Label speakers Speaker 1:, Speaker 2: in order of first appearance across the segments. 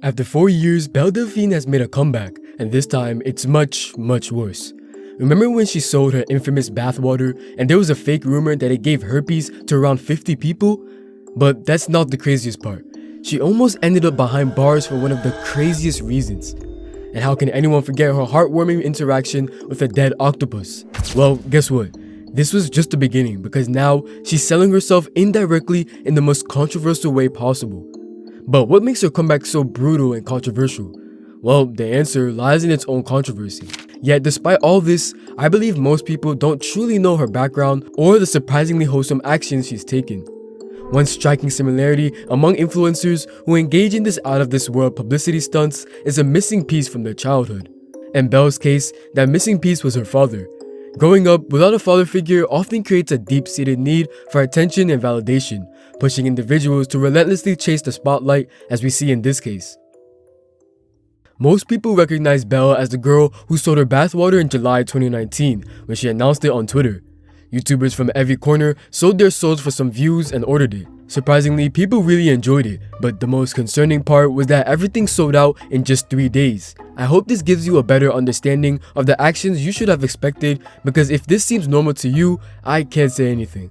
Speaker 1: After 4 years, Belle Delphine has made a comeback, and this time it's much worse. Remember when she sold her infamous bathwater and there was a fake rumor that it gave herpes to around 50 people? But that's not the craziest part. She almost ended up behind bars for one of the craziest reasons. And how can anyone forget her heartwarming interaction with a dead octopus? Well, guess what? This was just the beginning, because now she's selling herself indirectly in the most controversial way possible. But what makes her comeback so brutal and controversial? Well, the answer lies in its own controversy. Yet despite all this, I believe most people don't truly know her background or the surprisingly wholesome actions she's taken. One striking similarity among influencers who engage in this out-of-this-world publicity stunts is a missing piece from their childhood. In Belle's case, that missing piece was her father. Growing up without a father figure often creates a deep-seated need for attention and validation, pushing individuals to relentlessly chase the spotlight, as we see in this case. Most people recognize Belle as the girl who sold her bathwater in July 2019 when she announced it on Twitter. YouTubers from every corner sold their souls for some views and ordered it. Surprisingly, people really enjoyed it, but the most concerning part was that everything sold out in just 3 days. I hope this gives you a better understanding of the actions you should have expected, because if this seems normal to you, I can't say anything.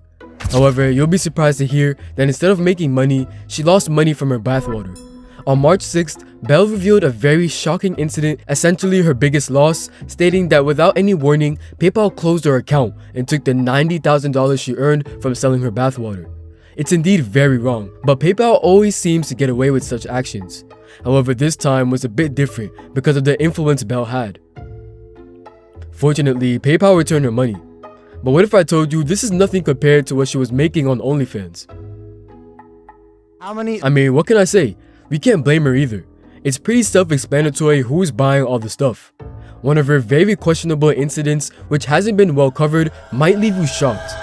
Speaker 1: However, you'll be surprised to hear that instead of making money, she lost money from her bathwater. On March 6th, Belle revealed a very shocking incident, essentially her biggest loss, stating that without any warning, PayPal closed her account and took the $90,000 she earned from selling her bathwater. It's indeed very wrong, but PayPal always seems to get away with such actions. However, this time was a bit different because of the influence Belle had. Fortunately, PayPal returned her money. But what if I told you this is nothing compared to what she was making on OnlyFans? I mean, what can I say? We can't blame her either. It's pretty self-explanatory who's buying all the stuff. One of her very questionable incidents, which hasn't been well covered, might leave you shocked.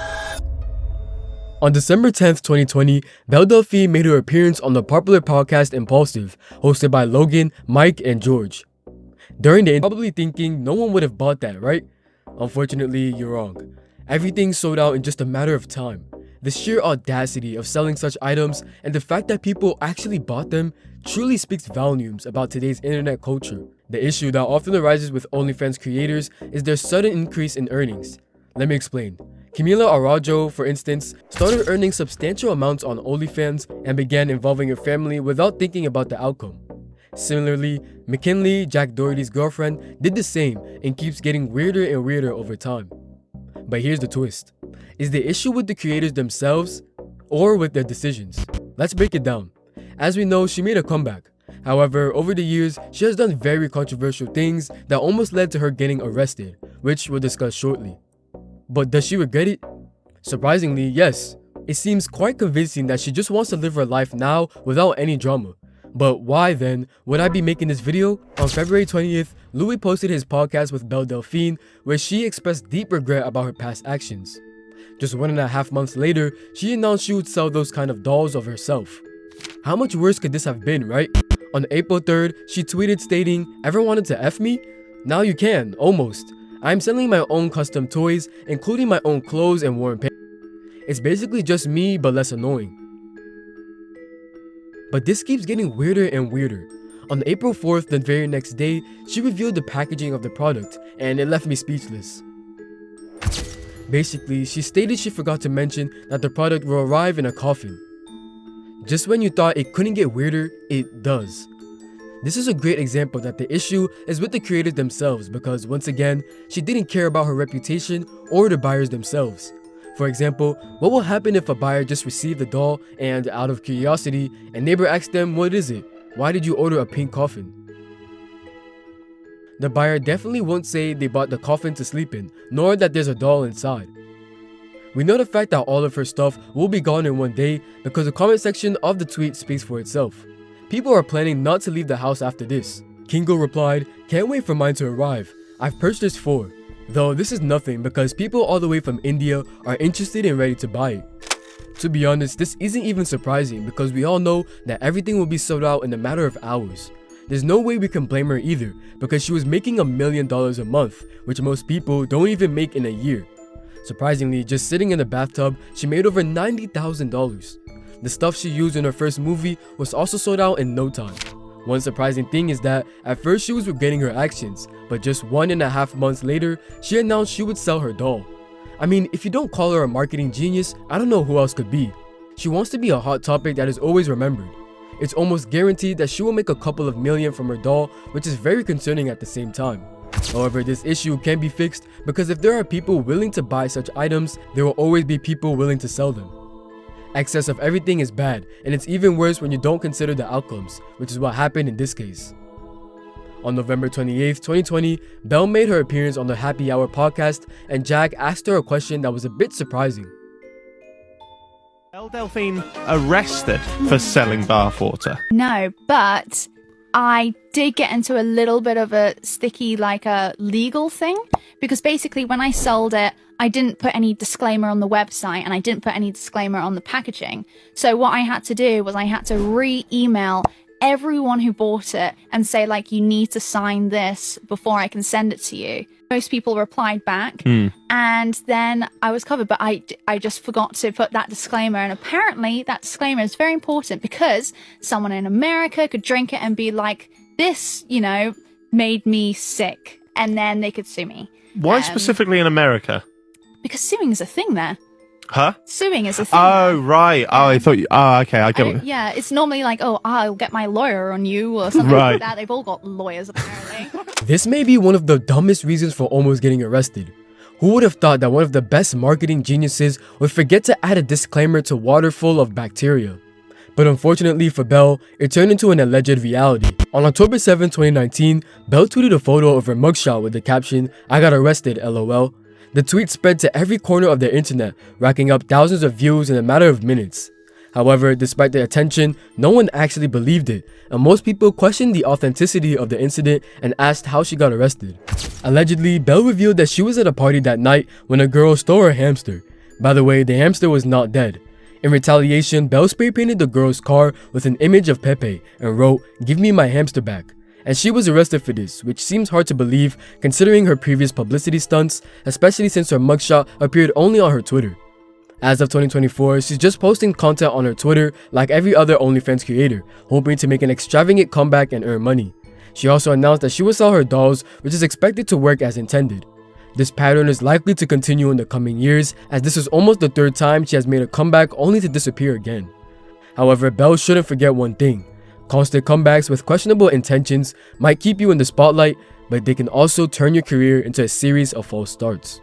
Speaker 1: On December 10th, 2020, Belle Delphine made her appearance on the popular podcast Impaulsive, hosted by Logan, Mike, and George. During the interview, probably thinking no one would have bought that, right? Unfortunately, you're wrong. Everything sold out in just a matter of time. The sheer audacity of selling such items and the fact that people actually bought them truly speaks volumes about today's internet culture. The issue that often arises with OnlyFans creators is their sudden increase in earnings. Let me explain. Camila Araujo, for instance, started earning substantial amounts on OnlyFans and began involving her family without thinking about the outcome. Similarly, McKinley, Jack Doherty's girlfriend, did the same and keeps getting weirder and weirder over time. But here's the twist. Is the issue with the creators themselves or with their decisions? Let's break it down. As we know, she made a comeback. However, over the years, she has done very controversial things that almost led to her getting arrested, which we'll discuss shortly. But does she regret it? Surprisingly, yes. It seems quite convincing that she just wants to live her life now without any drama. But why then would I be making this video? On February 20th, Louis posted his podcast with Belle Delphine, where she expressed deep regret about her past actions. Just 1.5 months later, she announced she would sell those kind of dolls of herself. How much worse could this have been, right? On April 3rd, she tweeted stating, "Ever wanted to F me? Now you can, almost. I'm selling my own custom toys, including my own clothes and worn pants. It's basically just me, but less annoying." But this keeps getting weirder and weirder. On April 4th, the very next day, she revealed the packaging of the product, and it left me speechless. Basically, she stated she forgot to mention that the product will arrive in a coffin. Just when you thought it couldn't get weirder, it does. This is a great example that the issue is with the creators themselves, because once again, she didn't care about her reputation or the buyers themselves. For example, what will happen if a buyer just received the doll and, out of curiosity, a neighbor asks them, "What is it? Why did you order a pink coffin?" The buyer definitely won't say they bought the coffin to sleep in, nor that there's a doll inside. We know the fact that all of her stuff will be gone in one day because the comment section of the tweet speaks for itself. People are planning not to leave the house after this. Kingo replied, "Can't wait for mine to arrive. I've purchased 4. Though this is nothing because people all the way from India are interested and ready to buy it." To be honest, this isn't even surprising because we all know that everything will be sold out in a matter of hours. There's no way we can blame her either because she was making $1 million a month, which most people don't even make in a year. Surprisingly, just sitting in the bathtub, she made over $90,000. The stuff she used in her first movie was also sold out in no time. One surprising thing is that at first she was regretting her actions, but just 1.5 months later, she announced she would sell her doll. I mean, if you don't call her a marketing genius, I don't know who else could be. She wants to be a hot topic that is always remembered. It's almost guaranteed that she will make a couple of million from her doll, which is very concerning at the same time. However, this issue can be fixed because if there are people willing to buy such items, there will always be people willing to sell them. Excess of everything is bad, and it's even worse when you don't consider the outcomes, which is what happened in this case. On November 28, 2020, Belle made her appearance on the Happy Hour podcast, and Jack asked her a question that was a bit surprising.
Speaker 2: Belle Delphine arrested for selling bathwater?
Speaker 3: No, but I did get into a little bit of a sticky, legal thing, because basically when I sold it, I didn't put any disclaimer on the website and I didn't put any disclaimer on the packaging. So what I had to do was I had to re-email everyone who bought it and say, you need to sign this before I can send it to you. Most people replied back, and then I was covered, but I just forgot to put that disclaimer. And apparently that disclaimer is very important because someone in America could drink it and be like, this, made me sick. And then they could sue me.
Speaker 2: Why specifically in America?
Speaker 3: Because suing is a thing there.
Speaker 2: Huh?
Speaker 3: Suing is a thing.
Speaker 2: Oh, right. Oh, I thought you... Oh, okay, I get it.
Speaker 3: Yeah, it's normally I'll get my lawyer on you or something like that. They've all got lawyers, apparently.
Speaker 1: This may be one of the dumbest reasons for almost getting arrested. Who would have thought that one of the best marketing geniuses would forget to add a disclaimer to water full of bacteria? But unfortunately for Belle, it turned into an alleged reality. On October 7, 2019, Belle tweeted a photo of her mugshot with the caption, "I got arrested, LOL." The tweet spread to every corner of the internet, racking up thousands of views in a matter of minutes. However, despite the attention, no one actually believed it, and most people questioned the authenticity of the incident and asked how she got arrested. Allegedly, Belle revealed that she was at a party that night when a girl stole her hamster. By the way, the hamster was not dead. In retaliation, Belle spray painted the girl's car with an image of Pepe and wrote, "Give me my hamster back." And she was arrested for this, which seems hard to believe considering her previous publicity stunts, especially since her mugshot appeared only on her Twitter. As of 2024, she's just posting content on her Twitter like every other OnlyFans creator, hoping to make an extravagant comeback and earn money. She also announced that she will sell her dolls, which is expected to work as intended. This pattern is likely to continue in the coming years, as this is almost the third time she has made a comeback only to disappear again. However, Belle shouldn't forget one thing. Constant comebacks with questionable intentions might keep you in the spotlight, but they can also turn your career into a series of false starts.